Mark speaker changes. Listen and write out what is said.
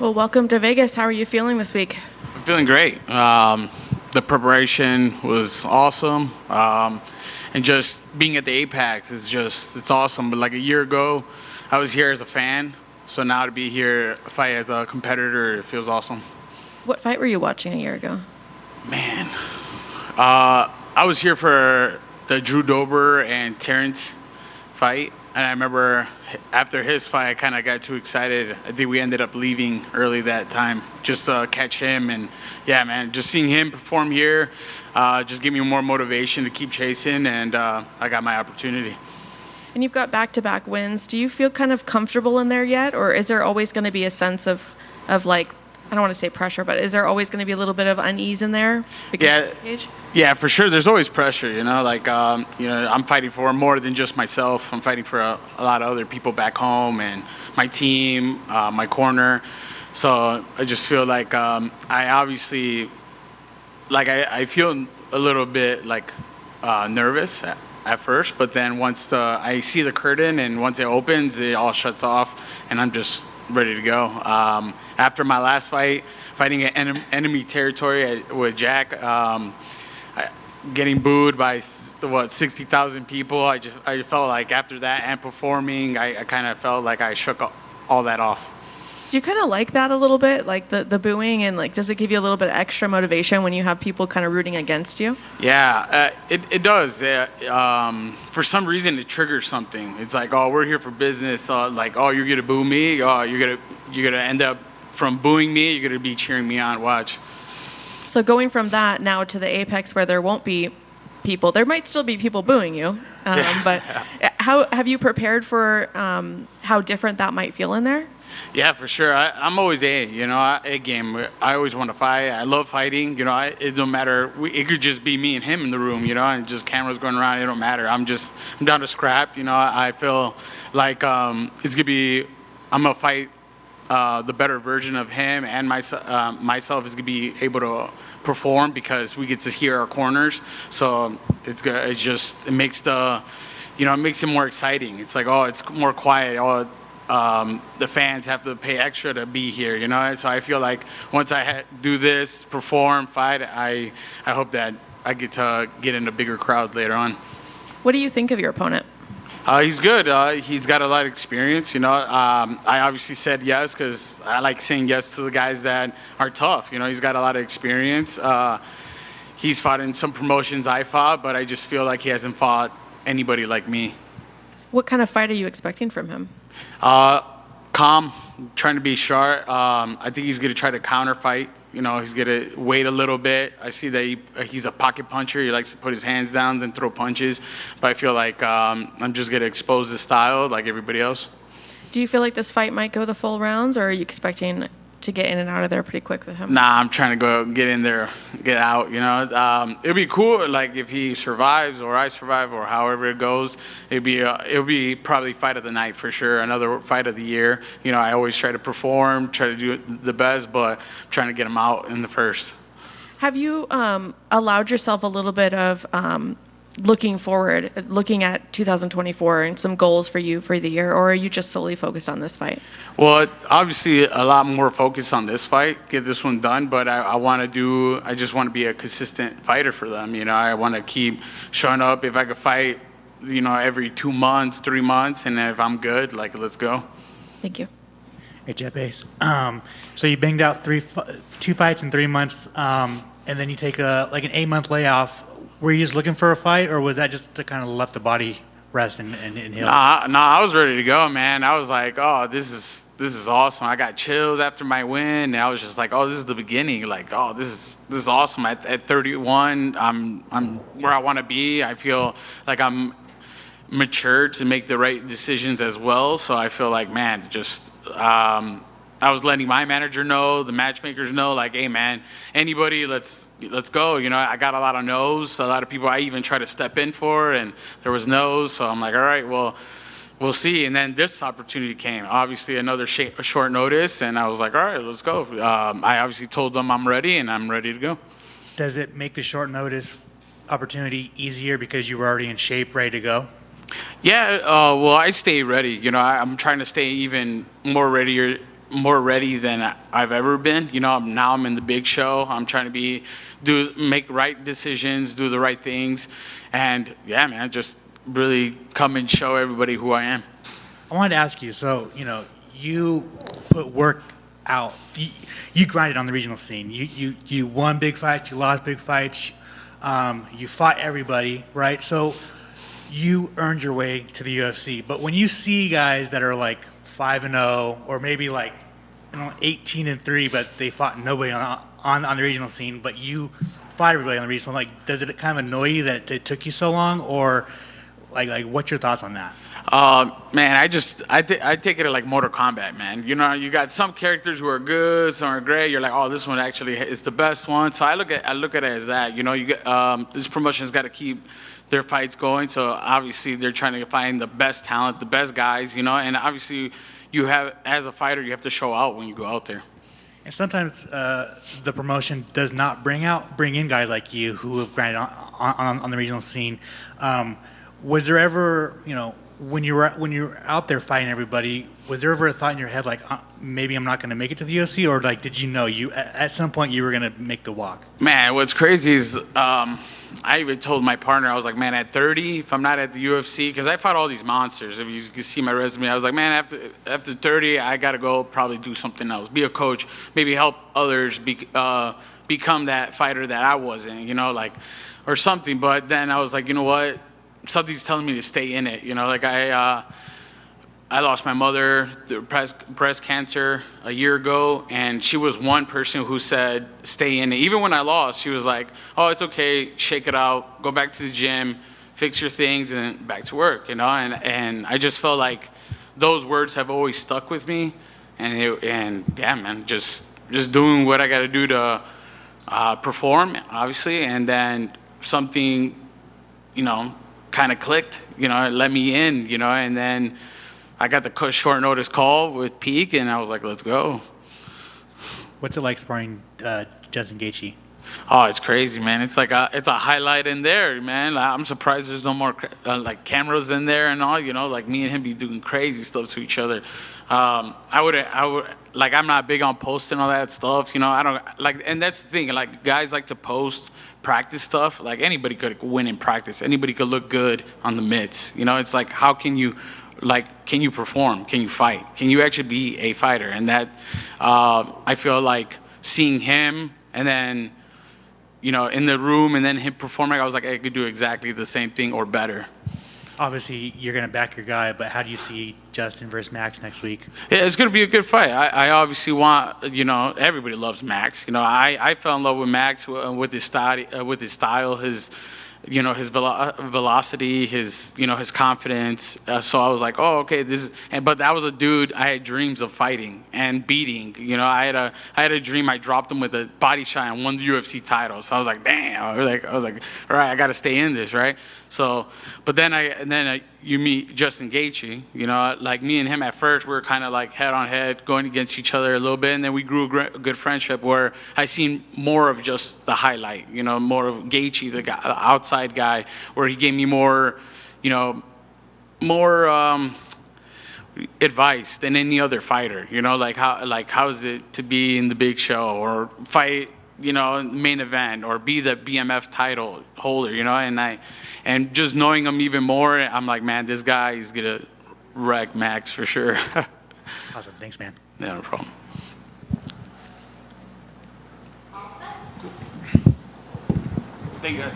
Speaker 1: Well, welcome to Vegas. How are you feeling this week?
Speaker 2: I'm feeling great. The preparation was awesome. And just being at the Apex it's awesome. But like a year ago, I was here as a fan. So now to be here, fight as a competitor, it feels awesome.
Speaker 1: What fight were you watching a year ago?
Speaker 2: Man, I was here for the Drew Dober and Terrence fight. And I remember after his fight, I kind of got too excited. I think we ended up leaving early that time just to catch him. And yeah, man, just seeing him perform here just gave me more motivation to keep chasing. And I got my opportunity.
Speaker 1: And you've got back-to-back wins. Do you feel kind of comfortable in there yet? Or is there always going to be a sense of like, I don't want to say pressure, but is there always going to be a little bit of unease in there?
Speaker 2: Yeah, for sure. There's always pressure, like, I'm fighting for more than just myself. I'm fighting for a lot of other people back home and my team, my corner. So I just feel like I obviously, like, I feel a little bit like nervous at first, but then once I see the curtain and once it opens, it all shuts off and I'm just ready to go. After my last fight, fighting in enemy territory with Jack, getting booed by 60,000 people, I felt like after that and performing, I kind of felt like I shook all that off.
Speaker 1: Do you kind of like that a little bit, like the booing, and like does it give you a little bit of extra motivation when you have people kind of rooting against you?
Speaker 2: Yeah, it does. For some reason, it triggers something. It's like, oh, we're here for business. Like, oh, you're gonna boo me. Oh, you're gonna end up from booing me. You're gonna be cheering me on. Watch.
Speaker 1: So going from that now to the Apex, where there won't be people, there might still be people booing you, but how have you prepared for how different that might feel in there?
Speaker 2: Yeah, for sure. I'm always A game. I always want to fight. I love fighting. It don't matter. It could just be me and him in the room, and just cameras going around. It don't matter. I'm down to scrap. I feel like it's gonna be. I'm gonna fight the better version of him, and myself is gonna be able to perform because we get to hear our corners. So it's good. It makes it makes it more exciting. It's like, oh, it's more quiet. Oh, the fans have to pay extra to be here, So I feel like once I do this, perform, fight, I hope that I get to get in a bigger crowd later on.
Speaker 1: What do you think of your opponent?
Speaker 2: He's good. He's got a lot of experience, I obviously said yes because I like saying yes to the guys that are tough. He's got a lot of experience. He's fought in some promotions I fought, but I just feel like he hasn't fought anybody like me.
Speaker 1: What kind of fight are you expecting from him?
Speaker 2: Calm, trying to be sharp. I think he's going to try to counter fight. He's going to wait a little bit. I see that he's a pocket puncher. He likes to put his hands down, then throw punches. But I feel like I'm just going to expose his style like everybody else.
Speaker 1: Do you feel like this fight might go the full rounds, or are you expecting to get in and out of there pretty quick with him?
Speaker 2: Nah, I'm trying to go get in there, get out, It'd be cool, like, if he survives or I survive or however it goes. It'd be probably fight of the night for sure, another fight of the year. I always try to perform, try to do the best, but I'm trying to get him out in the first.
Speaker 1: Have you allowed yourself a little bit of looking forward, looking at 2024 and some goals for you for the year, or are you just solely focused on this fight?
Speaker 2: Well, obviously a lot more focus on this fight, get this one done, but I just want to be a consistent fighter for them. I want to keep showing up. If I could fight, every 2 months, 3 months, and if I'm good, like, let's go.
Speaker 1: Thank you.
Speaker 3: Hey, Chepe. So you banged out 2 fights in 3 months, and then you take an 8-month layoff. Were you just looking for a fight, or was that just to kind of let the body rest and heal?
Speaker 2: Nah, I was ready to go, man. I was like, oh, this is awesome. I got chills after my win, and I was just like, oh, this is the beginning. Like, oh, this is awesome. At 31, I'm where I want to be. I feel like I'm mature to make the right decisions as well. So I feel like, man, I was letting my manager know, the matchmakers know, like, hey, man, anybody, let's go. I got a lot of no's. A lot of people I even tried to step in for, and there was no's. So I'm like, all right, well, we'll see. And then this opportunity came. Obviously, another short notice, and I was like, all right, let's go. I obviously told them I'm ready, and I'm ready to go.
Speaker 3: Does it make the short notice opportunity easier because you were already in shape, ready to go?
Speaker 2: Yeah, well, I stay ready. I'm trying to stay even more more ready than I've ever been. You know, now I'm in the big show. I'm trying to make right decisions, do the right things, and yeah, man, just really come and show everybody who I am.
Speaker 3: I wanted to ask you, so, you put work out. You grinded on the regional scene. You won big fights, you lost big fights, you fought everybody, right? So you earned your way to the UFC. But when you see guys that are like 5-0, or maybe like 18-3, but they fought nobody on the regional scene, but you fought everybody on the regional, like, does it kind of annoy you that it took you so long, or like what's your thoughts on that?
Speaker 2: Man, I take it like Mortal Kombat, man. You know, you got some characters who are good, some are great. You're like, oh, this one actually is the best one. So I look at it as that. You know, you get this promotion's got to keep their fights going. So obviously they're trying to find the best talent, the best guys. You know, and obviously you have, as a fighter, you have to show out when you go out there.
Speaker 3: And sometimes the promotion does not bring in guys like you who have grinded on the regional scene. Was there ever, when you were out there fighting everybody, was there ever a thought in your head like, maybe I'm not going to make it to the UFC, or like, did you know at some point you were going to make the walk?
Speaker 2: Man, what's crazy is I even told my partner, I was like, man, at 30, if I'm not at the UFC, because I fought all these monsters. If you can see my resume, I was like, man, after 30, I got to go probably do something else, be a coach, maybe help others become that fighter that I wasn't, or something. But then I was like, you know what? Something's telling me to stay in it. Like I lost my mother to breast cancer a year ago, and she was one person who said, stay in it. Even when I lost, she was like, oh, it's okay, shake it out, go back to the gym, fix your things, and back to work, and I just felt like those words have always stuck with me, and yeah, man, just doing what I got to do to perform, obviously, and then something, kind of clicked, it let me in, and then I got the short notice call with Peak, and I was like, let's go.
Speaker 3: What's it like sparring Justin Gaethje?
Speaker 2: Oh, it's crazy, man. It's like it's a highlight in there, man. I'm surprised there's no more like cameras in there and all, like me and him be doing crazy stuff to each other. I would like, I'm not big on posting all that stuff, I don't like, and that's the thing, like guys like to post practice stuff. Like anybody could win in practice, anybody could look good on the mitts, it's like, how can you, like, can you perform, can you fight, can you actually be a fighter? And that I feel like seeing him, and then in the room, and then him performing, I was like, I could do exactly the same thing or better.
Speaker 3: Obviously, you're going to back your guy, but how do you see Justin versus Max next week?
Speaker 2: Yeah, it's going to be a good fight. I obviously want, everybody loves Max. I fell in love with Max with his style, his velocity, his confidence. So I was like, oh, okay, but that was a dude I had dreams of fighting and beating. I had a dream. I dropped him with a body shot and won the UFC title. So I was like, damn. I was like, all right, I got to stay in this, right? So, but then you meet Justin Gaethje. Like me and him at first, we were kind of like head on head, going against each other a little bit, and then we grew a good friendship where I seen more of just the highlight. More of Gaethje, the outside guy, where he gave me more, more advice than any other fighter. Like how is it to be in the big show or fight, main event, or be the BMF title holder, and just knowing him even more, I'm like, man, this guy is gonna wreck Max for sure.
Speaker 3: Awesome, thanks, man.
Speaker 2: Yeah, no problem. Thank you, guys.